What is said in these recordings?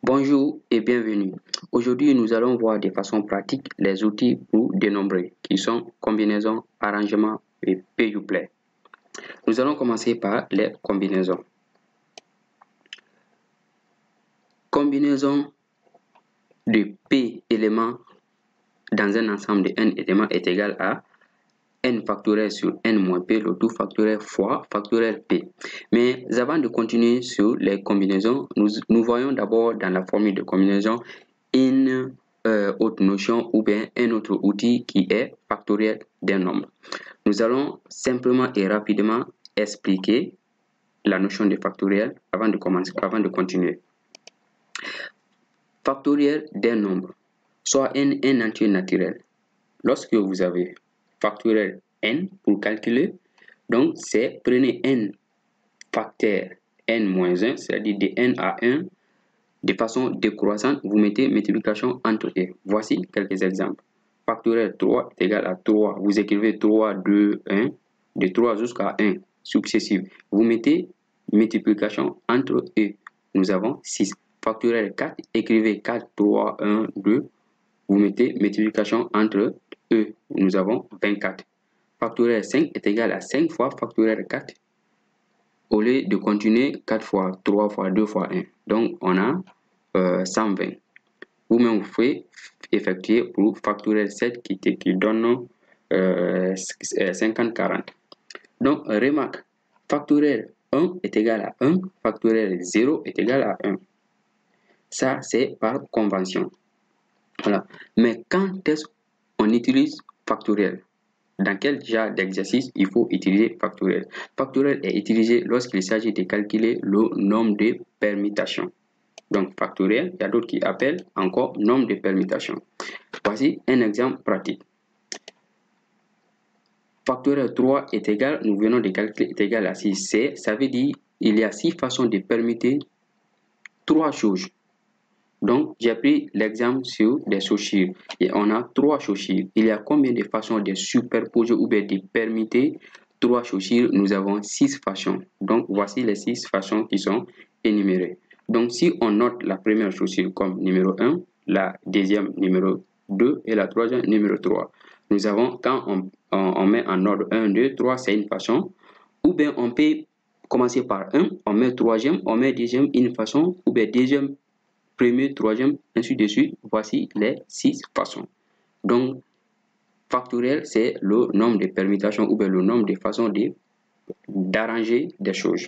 Bonjour et bienvenue. Aujourd'hui, nous allons voir de façon pratique les outils pour dénombrer qui sont combinaison, arrangement et pay-you-play. Nous allons commencer par les combinaisons. Combinaison de P éléments dans un ensemble de n éléments est égal à n factoriel sur n moins p, le tout factoriel fois factoriel p. Mais avant de continuer sur les combinaisons, nous voyons d'abord dans la formule de combinaison une autre notion ou bien un autre outil qui est factoriel d'un nombre. Nous allons simplement et rapidement expliquer la notion de factoriel avant de continuer. Factoriel d'un nombre, soit n entier naturel. Lorsque vous avez factoriel n pour calculer, donc c'est prenez n facteur n moins 1, c'est-à-dire de n à 1, de façon décroissante, vous mettez multiplication entre eux. Voici quelques exemples. Factoriel 3 est égal à 3. Vous écrivez 3, 2, 1, de 3 jusqu'à 1, successif. Vous mettez multiplication entre eux. Nous avons 6. Factoriel 4, écrivez 4, 3, 1, 2. Vous mettez multiplication entre eux. Nous avons 24. Factoriel 5 est égal à 5 fois factoriel 4. Au lieu de continuer 4 fois 3 fois 2 fois 1. Donc, on a 120. Vous-même, vous pouvez effectuer pour factoriel 7 qui donne 50-40. Donc, remarque, factoriel 1 est égal à 1, factoriel 0 est égal à 1. Ça, c'est par convention. Voilà. Mais quand est-ce qu'on utilise factoriel? Dans quel genre d'exercice il faut utiliser factoriel? Factoriel est utilisé lorsqu'il s'agit de calculer le nombre de permutations. Donc, factoriel, il y a d'autres qui appellent encore nombre de permutations. Voici un exemple pratique. Factoriel 3 est égal, nous venons de calculer, est égal à 6. Ça veut dire qu'il y a 6 façons de permuter 3 choses. Donc, j'ai pris l'exemple sur des chaussures. Et on a 3 chaussures. Il y a combien de façons de superposer ou bien de permuter 3 chaussures? Nous avons 6 façons. Donc, voici les 6 façons qui sont énumérées. Donc, si on note la première chaussure comme numéro 1, la deuxième numéro 2 et la troisième numéro 3. Nous avons, quand on met en ordre 1, 2, 3, c'est une façon. Ou bien on peut commencer par 1, on met troisième, on met deuxième, une façon, ou bien deuxième, premier, troisième, ainsi de suite. Voici les 6 façons. Donc, factoriel, c'est le nombre de permutations ou bien le nombre de façons d'arranger des choses.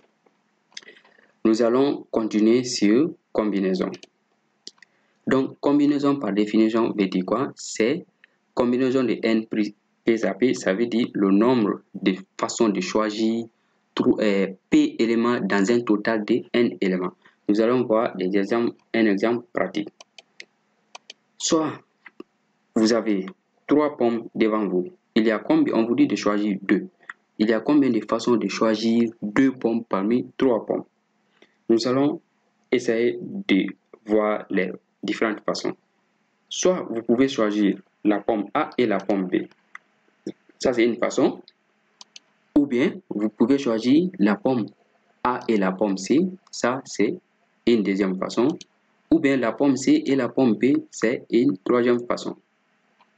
Nous allons continuer sur combinaison. Donc, combinaison par définition veut dire quoi? C'est combinaison de n plus p à p, ça veut dire le nombre de façons de choisir p éléments dans un total de n éléments. Nous allons voir un exemple pratique. Soit vous avez 3 pommes devant vous. Il y a combien? On vous dit de choisir 2. Il y a combien de façons de choisir 2 pommes parmi 3 pommes? Nous allons essayer de voir les différentes façons. Soit vous pouvez choisir la pomme A et la pomme B. Ça, c'est une façon. Ou bien, vous pouvez choisir la pomme A et la pomme C. Ça, c'est une deuxième façon. Ou bien la pomme C et la pomme B, c'est une troisième façon.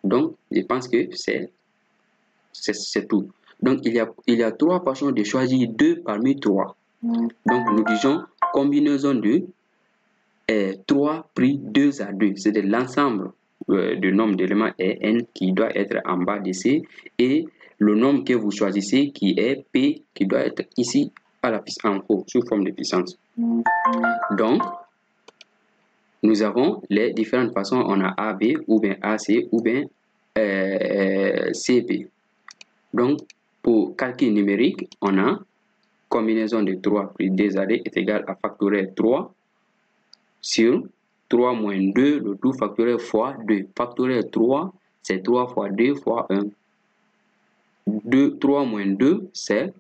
Donc, je pense que c'est tout. Donc, il y a 3 façons de choisir 2 parmi 3. Donc, nous disons combinaison de 3 pris 2 à 2. C'est de l'ensemble du nombre d'éléments est n qui doit être en bas de C et le nombre que vous choisissez qui est P qui doit être ici à la en haut sous forme de puissance. Donc, nous avons les différentes façons. On a AB ou bien AC ou bien CP. Donc, pour calcul numérique, on a combinaison de 3 plus 2 AD est égal à factoriel 3 sur 3 moins 2, le tout factoriel fois 2. Factoriel 3, c'est 3 fois 2 fois 1. 3 moins 2, c'est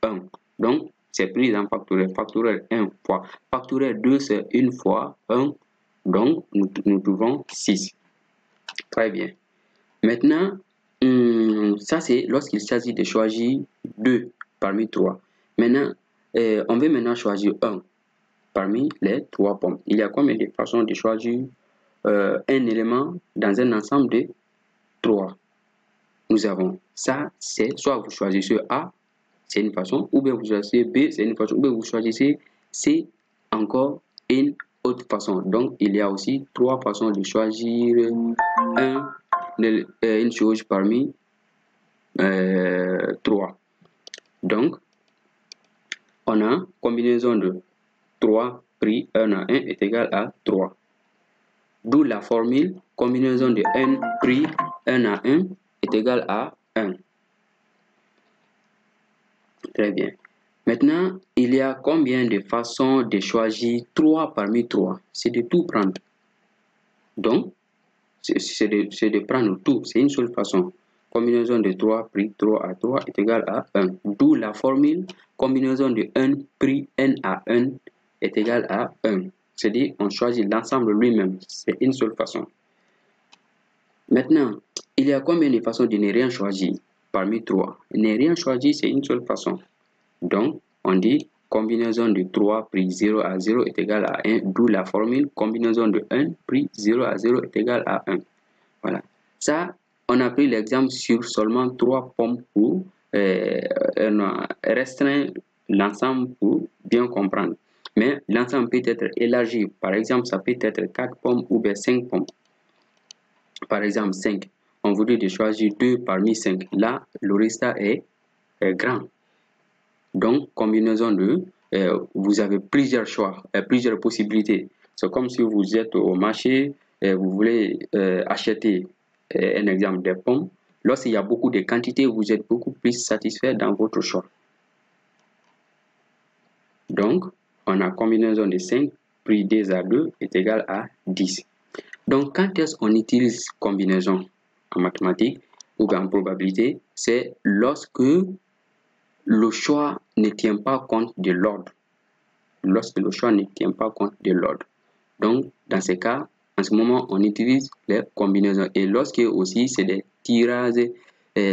1. Donc, c'est pris en factoriel. Factoriel 1 fois. Factoriel 2, c'est 1 fois 1. Donc, nous trouvons 6. Très bien. Maintenant, ça, c'est lorsqu'il s'agit de choisir 2 parmi 3. Maintenant, on veut maintenant choisir 1. parmi les 3 pommes. Il y a combien de façons de choisir un élément dans un ensemble de 3? Nous avons ça, c'est soit vous choisissez A, c'est une façon, ou bien vous choisissez B, c'est une façon, ou bien vous choisissez C, encore une autre façon. Donc, il y a aussi 3 façons de choisir une chose parmi 3. Donc, on a combinaison de 3 pris 1 à 1 est égal à 3. D'où la formule combinaison de n pris 1 à 1 est égal à 1. Très bien. Maintenant, il y a combien de façons de choisir 3 parmi 3? C'est de tout prendre. Donc, c'est de prendre tout. C'est une seule façon. Combinaison de 3 pris 3 à 3 est égal à 1. D'où la formule combinaison de 1 pris n à 1 est égal à 1. C'est-à-dire, on choisit l'ensemble lui-même. C'est une seule façon. Maintenant, il y a combien de façons de ne rien choisir parmi 3? Ne rien choisir, c'est une seule façon. Donc, on dit combinaison de 3 pris 0 à 0 est égal à 1, d'où la formule combinaison de 1 pris 0 à 0 est égal à 1. Voilà. Ça, on a pris l'exemple sur seulement 3 pommes pour restreindre l'ensemble pour bien comprendre. Mais l'ensemble peut être élargi. Par exemple, ça peut être 4 pommes ou bien 5 pommes. Par exemple, 5. On voudrait de choisir 2 parmi 5. Là, le résultat est grand. Donc, combinaison de, vous avez plusieurs choix, plusieurs possibilités. C'est comme si vous êtes au marché et vous voulez acheter, un exemple, des pommes. Lorsqu'il y a beaucoup de quantités, vous êtes beaucoup plus satisfait dans votre choix. Donc, on a combinaison de 5 pris 2 à 2 est égal à 10. Donc, quand est-ce qu'on utilise combinaison en mathématiques ou en probabilité? C'est lorsque le choix ne tient pas compte de l'ordre. Lorsque le choix ne tient pas compte de l'ordre. Donc, dans ce cas, en ce moment, on utilise les combinaisons. Et lorsque aussi, c'est des tirages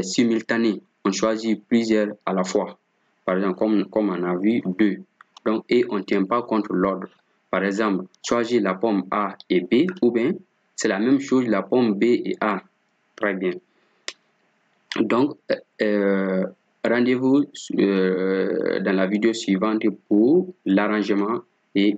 simultanés. On choisit plusieurs à la fois. Par exemple, comme on a vu, 2. Donc, et on ne tient pas compte de l'ordre. Par exemple, choisir la pomme A et B, ou bien, c'est la même chose, la pomme B et A. Très bien. Donc, rendez-vous dans la vidéo suivante pour l'arrangement et